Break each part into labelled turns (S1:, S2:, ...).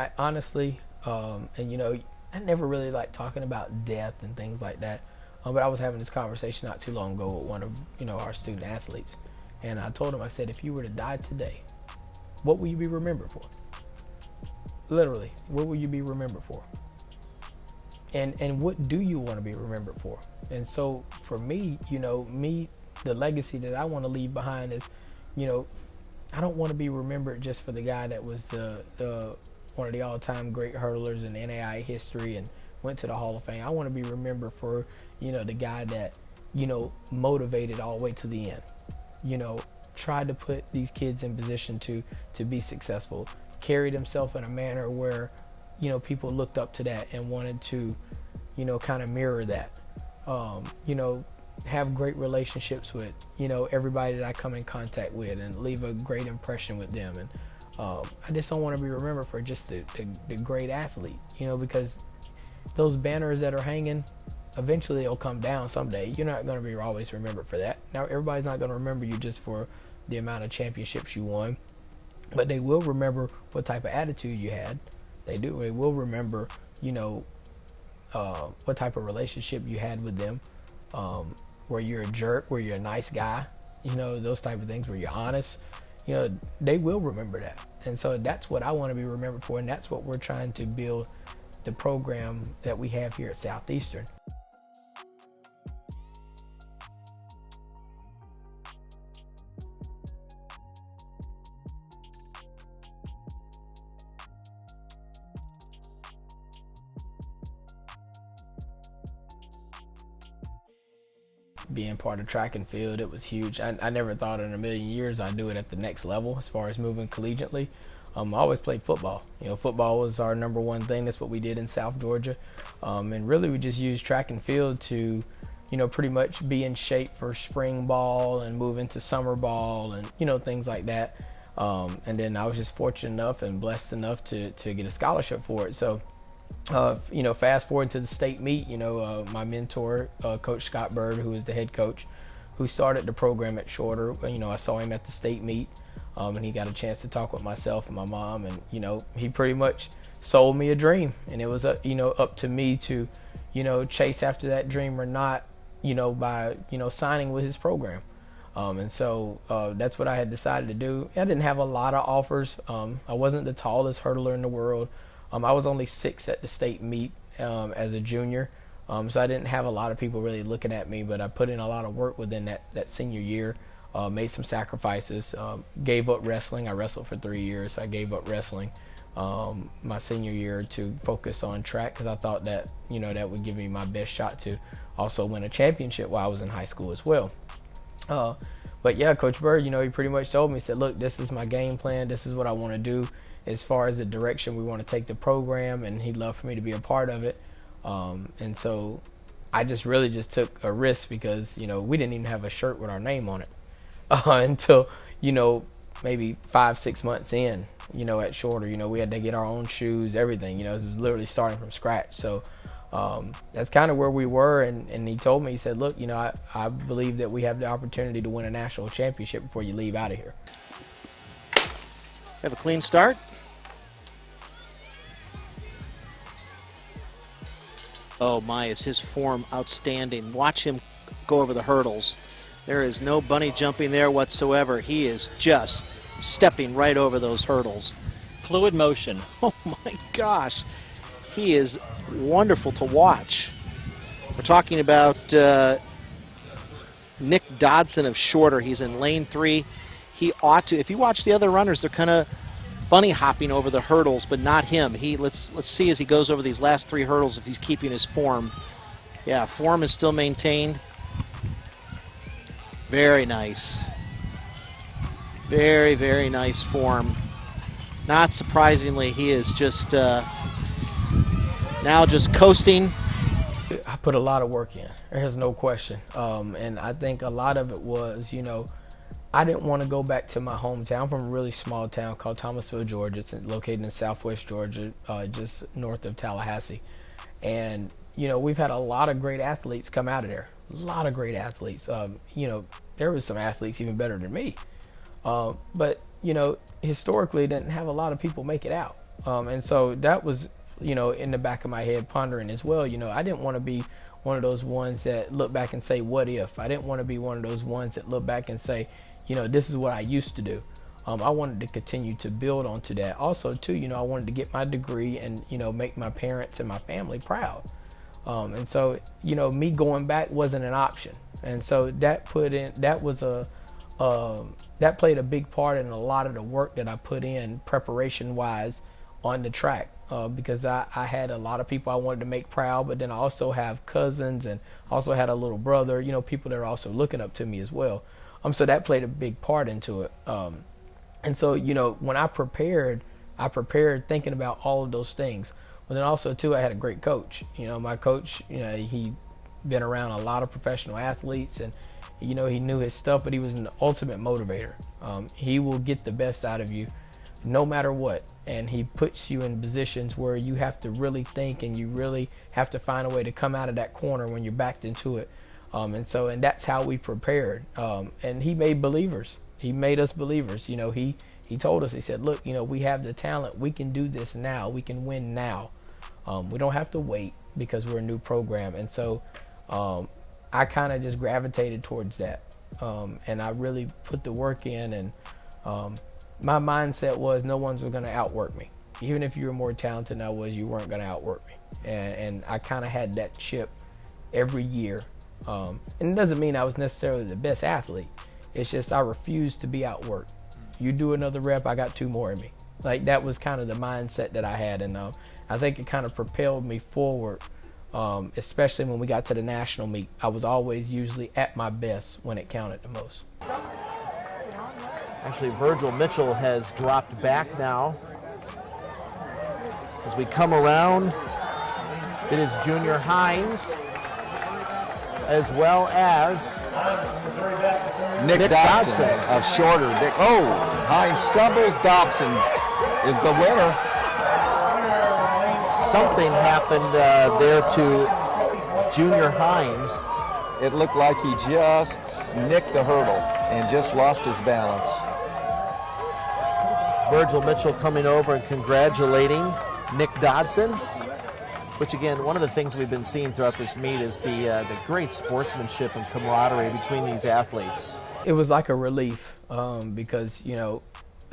S1: I honestly, and you know, I never really like talking about death and things like that. But I was having this conversation not too long ago with one of, you know, our student athletes, and I told him, I said, if you were to die today, what will you be remembered for? Literally, what will you be remembered for? And what do you want to be remembered for? And so for me, you know, the legacy that I want to leave behind is, you know, I don't want to be remembered just for the guy that was the one of the all-time great hurdlers in NAIA history and went to the Hall of Fame. I want to be remembered for, you know, the guy that, you know, motivated all the way to the end. You know, tried to put these kids in position to be successful, carried himself in a manner where, you know, people looked up to that and wanted to, you know, kind of mirror that. You know, have great relationships with, you know, everybody that I come in contact with and leave a great impression with them. And I just don't want to be remembered for just the great athlete, you know, because those banners that are hanging, eventually they'll come down someday. You're not going to be always remembered for that. Now, everybody's not going to remember you just for the amount of championships you won, but they will remember what type of attitude you had. They will remember, you know, what type of relationship you had with them. Were you a jerk? Were you a nice guy? You know, those type of things. Were you honest? You know, they will remember that. And so that's what I want to be remembered for, and that's what we're trying to build the program that we have here at Southeastern. Being part of track and field, it was huge. I never thought in a million years I'd do it at the next level as far as moving collegiately. I always played football. You know, football was our number one thing. That's what we did in South Georgia. And really we just used track and field to, you know, pretty much be in shape for spring ball and move into summer ball and, you know, things like that. And then I was just fortunate enough and blessed enough to get a scholarship for it. So you know, fast forward to the state meet, you know, my mentor, Coach Scott Bird, who is the head coach, who started the program at Shorter, you know, I saw him at the state meet, and he got a chance to talk with myself and my mom, and, you know, he pretty much sold me a dream, and it was, you know, up to me to, you know, chase after that dream or not, you know, by, you know, signing with his program. And so that's what I had decided to do. I didn't have a lot of offers. I wasn't the tallest hurdler in the world. I was only 6 at the state meet as a junior, so I didn't have a lot of people really looking at me, but I put in a lot of work within that senior year, made some sacrifices, gave up wrestling. I wrestled for 3 years. I gave up wrestling my senior year to focus on track because I thought that, you know, that would give me my best shot to also win a championship while I was in high school as well. But yeah, Coach Bird, you know, he pretty much told me, he said, look, this is my game plan. This is what I want to do as far as the direction we want to take the program, and he'd love for me to be a part of it. And so I just really just took a risk because, you know, we didn't even have a shirt with our name on it until, you know, maybe 5-6 months in, you know, at Shorter. You know, we had to get our own shoes, everything, you know, it was literally starting from scratch. So that's kind of where we were, and he told me, he said, look, you know, I believe that we have the opportunity to win a national championship before you leave out of here.
S2: Have a clean start. Oh my, is his form outstanding. Watch him go over the hurdles. There is no bunny jumping there whatsoever. He is just stepping right over those hurdles.
S3: Fluid motion.
S2: Oh my gosh. He is wonderful to watch. We're talking about Nick Dodson of Shorter. He's in lane 3. He ought to, if you watch the other runners, they're kind of bunny hopping over the hurdles, but not him. Let's see as he goes over these last 3 hurdles if he's keeping his form. Yeah, form is still maintained. Very nice. Very, very nice form. Not surprisingly, he is just now just coasting.
S1: I put a lot of work in. There's no question. And I think a lot of it was, you know, I didn't want to go back to my hometown. I'm from a really small town called Thomasville, Georgia. It's located in southwest Georgia, just north of Tallahassee. And, you know, we've had a lot of great athletes come out of there. A lot of great athletes. You know, there was some athletes even better than me. But, you know, historically didn't have a lot of people make it out. And so that was, in the back of my head pondering as well. I didn't want to be one of those ones that look back and say, what if? I didn't want to be one of those ones that look back and say, this is what I used to do. I wanted to continue to build onto that. Also, too, I wanted to get my degree and, make my parents and my family proud. And so, me going back wasn't an option. And so that played a big part in a lot of the work that I put in preparation-wise on the track. Because I had a lot of people I wanted to make proud, but then I also have cousins and also had a little brother, people that are also looking up to me as well. So that played a big part into it. And so, when I prepared thinking about all of those things. But then also, too, I had a great coach. My coach, he been around a lot of professional athletes, and, he knew his stuff, but he was an ultimate motivator. He will get the best out of you no matter what. And he puts you in positions where you have to really think, and you really have to find a way to come out of that corner when you're backed into it. And that's how we prepared. And he made believers. He made us believers. He told us, he said, look, we have the talent. We can do this now. We can win now. We don't have to wait because we're a new program. And so I kind of just gravitated towards that. And I really put the work in, and my mindset was no one's going to outwork me. Even if you were more talented than I was, you weren't going to outwork me. And I kind of had that chip every year. And it doesn't mean I was necessarily the best athlete. It's just I refused to be outworked. You do another rep, I got two more in me. Like, that was kind of the mindset that I had. And I think it kind of propelled me forward, especially when we got to the national meet. I was always usually at my best when it counted the most.
S2: Actually, Virgil Mitchell has dropped back now. As we come around, it is Junior Hines, as well as
S3: Nick Dodson of shorter. Hines stumbles. Dobson is the winner.
S2: Something happened there to Junior Hines.
S3: It looked like he just nicked the hurdle and just lost his balance.
S2: Virgil Mitchell coming over and congratulating Nick Dodson, which, again, one of the things we've been seeing throughout this meet is the great sportsmanship and camaraderie between these athletes.
S1: It was like a relief because,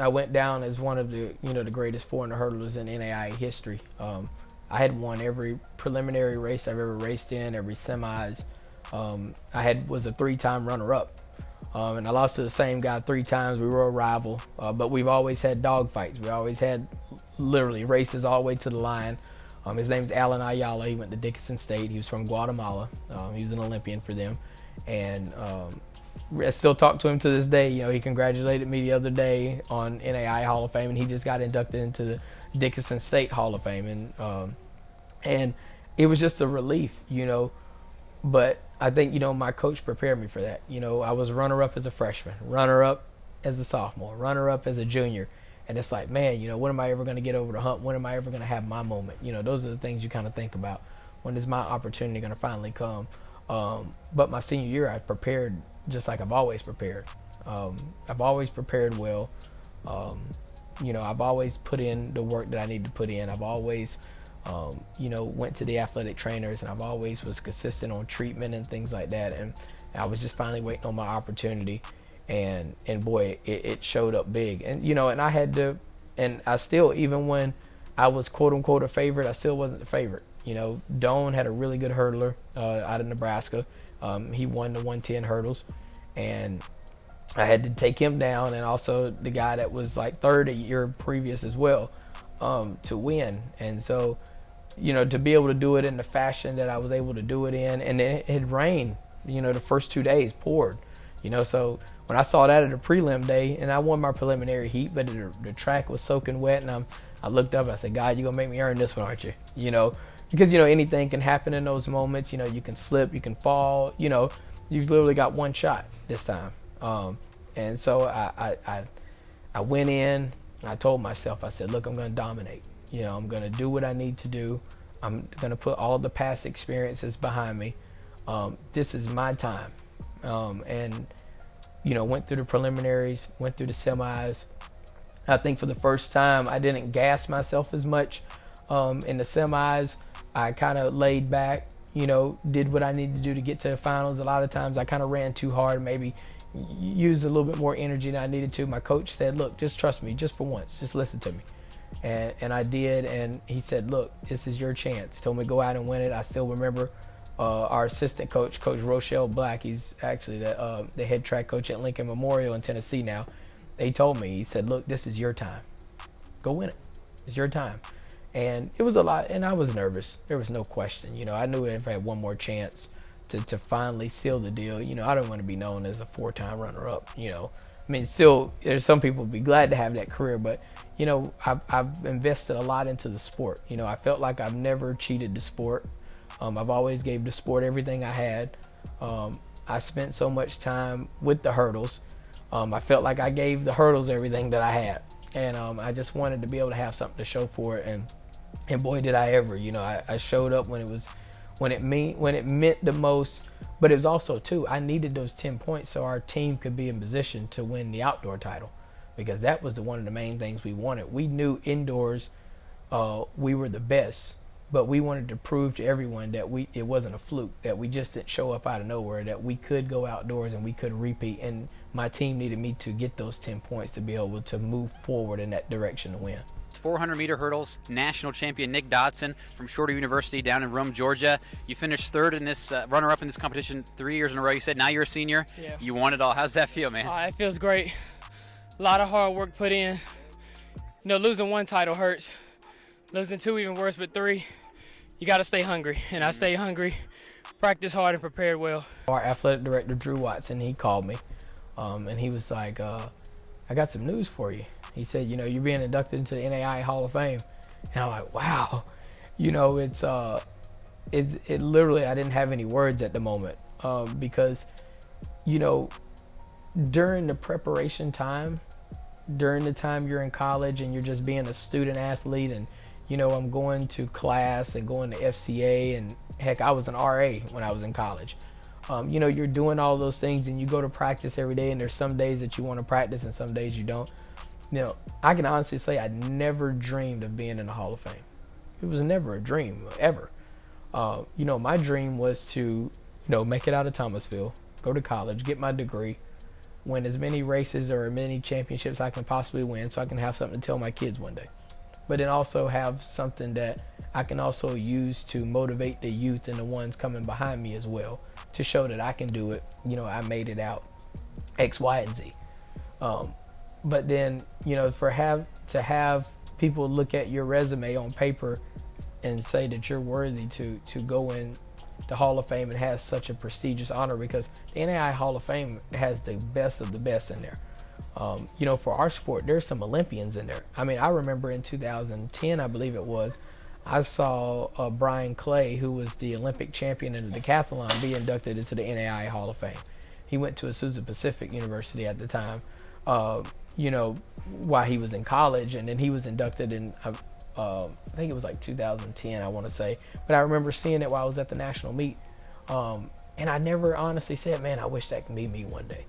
S1: I went down as one of the, the greatest 400 hurdlers in NAIA history. I had won every preliminary race I've ever raced in, every semis. I was a 3-time runner-up. And I lost to the same guy 3 times. We were a rival, but we've always had dog fights. We always had literally races all the way to the line. His name's Alan Ayala. He went to Dickinson State. He was from Guatemala. He was an Olympian for them. And I still talk to him to this day. He congratulated me the other day on NAIA Hall of Fame, and he just got inducted into the Dickinson State Hall of Fame. And it was just a relief, But I think, my coach prepared me for that. I was runner-up as a freshman, runner-up as a sophomore, runner-up as a junior. And it's like, man, when am I ever going to get over the hump? When am I ever going to have my moment? Those are the things you kind of think about. When is my opportunity going to finally come? But my senior year, I prepared just like I've always prepared. I've always prepared well. I've always put in the work that I need to put in. I've always, went to the athletic trainers, and I've always was consistent on treatment and things like that. And I was just finally waiting on my opportunity. And boy, it showed up big. And, and I had to, and I still, even when I was quote unquote a favorite, I still wasn't the favorite. Doan had a really good hurdler out of Nebraska. He won the 110 hurdles, and I had to take him down, and also the guy that was like third a year previous as well, to win. And so, to be able to do it in the fashion that I was able to do it in, and it had rained, the first 2 days poured, so when I saw that at a prelim day, and I won my preliminary heat, but the track was soaking wet, and I looked up and I said, God, you're going to make me earn this one, aren't you? Because, anything can happen in those moments. You can slip, you can fall, you've literally got one shot this time. And so I went in, and I told myself, I said, look, I'm going to dominate. I'm going to do what I need to do. I'm going to put all the past experiences behind me. This is my time. And went through the preliminaries, went through the semis, I think for the first time, I didn't gas myself as much. In the semis, I kind of laid back, did what I needed to do to get to the finals. A lot of times I kind of ran too hard, maybe used a little bit more energy than I needed to. My coach said, look, just trust me, just for once, just listen to me. And I did, and he said, look, this is your chance. He told me to go out and win it. I still remember our assistant coach, Coach Rochelle Black. He's actually the head track coach at Lincoln Memorial in Tennessee now. He told me, he said, look, this is your time. Go win it. It's your time. And it was a lot, and I was nervous. There was no question. I knew if I had one more chance to finally seal the deal, I don't want to be known as a 4-time runner-up, still, there's some people would be glad to have that career, but, I've invested a lot into the sport. I felt like I've never cheated the sport. I've always gave the sport everything I had. I spent so much time with the hurdles. I felt like I gave the hurdles everything that I had. And I just wanted to be able to have something to show for it. And boy, did I ever. I showed up when it meant the most. But it was also, too, I needed those 10 points so our team could be in position to win the outdoor title, because that was one of the main things we wanted. We knew indoors we were the best, but we wanted to prove to everyone that it wasn't a fluke, that we just didn't show up out of nowhere, that we could go outdoors and we could repeat. And my team needed me to get those 10 points to be able to move forward in that direction to win.
S4: 400-meter hurdles, national champion Nick Dodson from Shorter University down in Rome, Georgia. You finished third in this, runner-up in this competition 3 years in a row. You said now you're a senior.
S5: Yeah.
S4: You won it all. How's that feel, man?
S5: It feels great. A lot of hard work put in. Losing one title hurts. Losing two even worse, but three, you got to stay hungry. And I stay hungry, practice hard, and prepared well.
S1: Our athletic director, Drew Watson, he called me, and he was like, I got some news for you. He said, you're being inducted into the NAIA Hall of Fame. And I'm like, wow. It literally, I didn't have any words at the moment, because, during the preparation time, during the time you're in college and you're just being a student athlete, and I'm going to class and going to FCA, and heck, I was an RA when I was in college. You're doing all those things, and you go to practice every day, and there's some days that you want to practice and some days you don't. I can honestly say I never dreamed of being in the Hall of Fame. It was never a dream, ever. My dream was to, make it out of Thomasville, go to college, get my degree, win as many races or many championships I can possibly win, so I can have something to tell my kids one day. But then also have something that I can also use to motivate the youth and the ones coming behind me as well, to show that I can do it. I made it out X, Y, and Z. But then, to have people look at your resume on paper and say that you're worthy to go in the Hall of Fame and has such a prestigious honor, because the NAIA Hall of Fame has the best of the best in there. For our sport, there's some Olympians in there. I remember in 2010, I believe it was, I saw Brian Clay, who was the Olympic champion in the decathlon, be inducted into the NAIA Hall of Fame. He went to Azusa Pacific University at the time, while he was in college, and then he was inducted in, I think it was like 2010, I want to say. But I remember seeing it while I was at the national meet. And I never honestly said, man, I wish that could be me one day.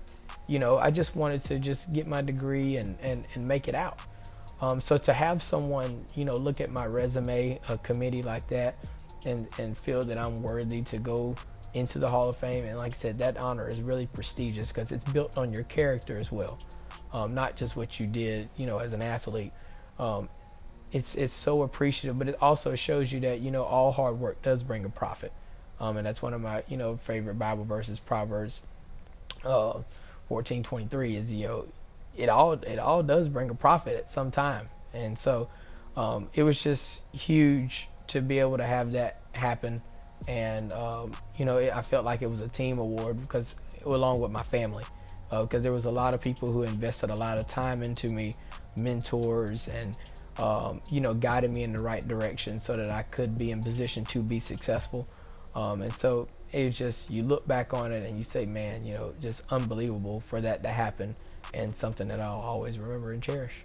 S1: I just wanted to just get my degree and make it out. So to have someone, look at my resume, a committee like that, and feel that I'm worthy to go into the Hall of Fame. And like I said, that honor is really prestigious because it's built on your character as well. Not just what you did, as an athlete. It's so appreciative, but it also shows you that, all hard work does bring a profit. And that's one of my, favorite Bible verses, Proverbs 14:23 is, it all does bring a profit at some time. And so it was just huge to be able to have that happen. And, I felt like it was a team award because along with my family, because there was a lot of people who invested a lot of time into me, mentors, and, guided me in the right direction so that I could be in position to be successful. And so it's just, you look back on it and you say, man, just unbelievable for that to happen, and something that I'll always remember and cherish.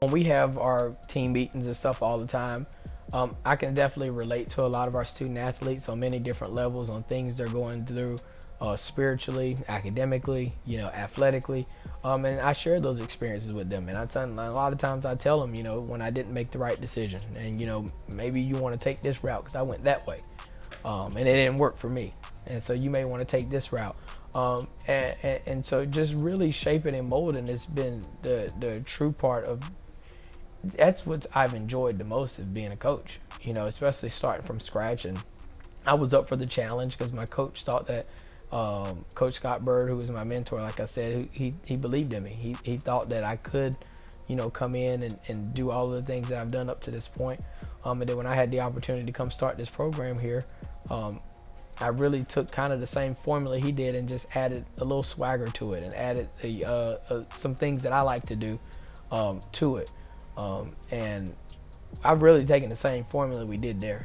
S1: We have our team meetings and stuff all the time. I can definitely relate to a lot of our student athletes on many different levels on things they're going through, spiritually, academically, athletically. And I share those experiences with them. And a lot of times I tell them, when I didn't make the right decision, and maybe you want to take this route because I went that way, and it didn't work for me. And so you may want to take this route. And so just really shaping and molding has been the true part of. That's what I've enjoyed the most of being a coach, especially starting from scratch. And I was up for the challenge because my coach thought that, Coach Scott Bird, who was my mentor, like I said, he believed in me. He thought that I could, come in and do all of the things that I've done up to this point. And then when I had the opportunity to come start this program here, I really took kind of the same formula he did and just added a little swagger to it and added some things that I like to do to it. And I've really taken the same formula we did there.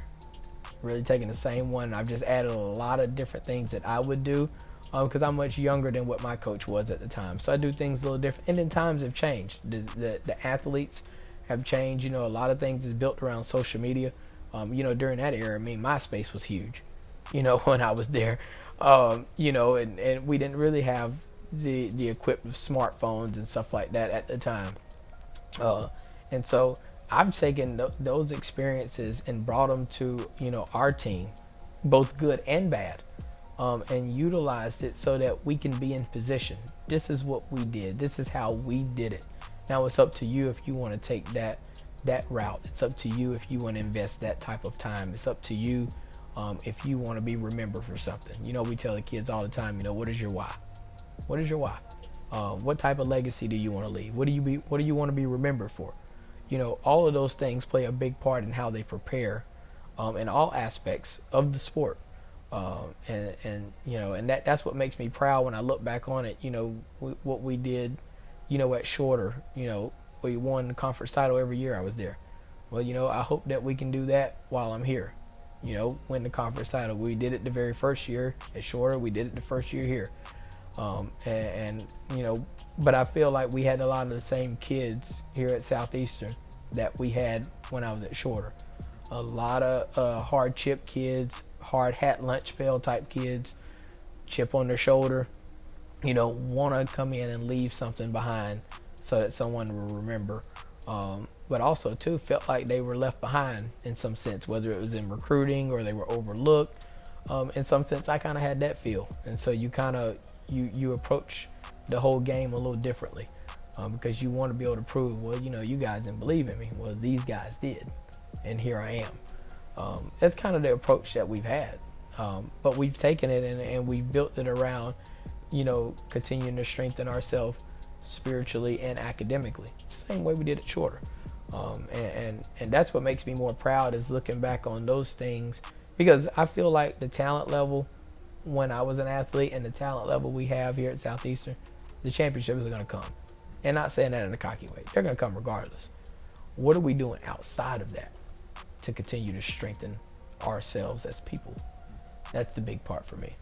S1: Really taking the same one. I've just added a lot of different things that I would do because I'm much younger than what my coach was at the time. So I do things a little different. And then times have changed. The athletes have changed. A lot of things is built around social media. During that era, MySpace was huge. When I was there, and we didn't really have the equipped with smartphones and stuff like that at the time. And so I've taken those experiences and brought them to, our team, both good and bad, and utilized it so that we can be in position. This is what we did. This is how we did it. Now it's up to you if you want to take that route. It's up to you if you want to invest that type of time. It's up to you if you want to be remembered for something. We tell the kids all the time, what is your why? What is your why? What type of legacy do you want to leave? What do you want to be remembered for? All of those things play a big part in how they prepare in all aspects of the sport. And that's what makes me proud when I look back on it. What we did, at Shorter, we won the conference title every year I was there. Well, I hope that we can do that while I'm here. Win the conference title. We did it the very first year at Shorter. We did it the first year here. But I feel like we had a lot of the same kids here at Southeastern that we had when I was at Shorter. A lot of hard chip kids, hard hat lunch pail type kids, chip on their shoulder, want to come in and leave something behind so that someone will remember. But also too felt like they were left behind in some sense, whether it was in recruiting or they were overlooked. In some sense, I kind of had that feel. And so you kind of, you approach the whole game a little differently because you want to be able to prove, well, you guys didn't believe in me. Well, these guys did, and here I am. That's kind of the approach that we've had. But we've taken it and we've built it around, continuing to strengthen ourselves spiritually and academically, same way we did at Shorter. And that's what makes me more proud is looking back on those things, because I feel like the talent level when I was an athlete and the talent level we have here at Southeastern, the championships are going to come. And not saying that in a cocky way. They're going to come regardless. What are we doing outside of that to continue to strengthen ourselves as people? That's the big part for me.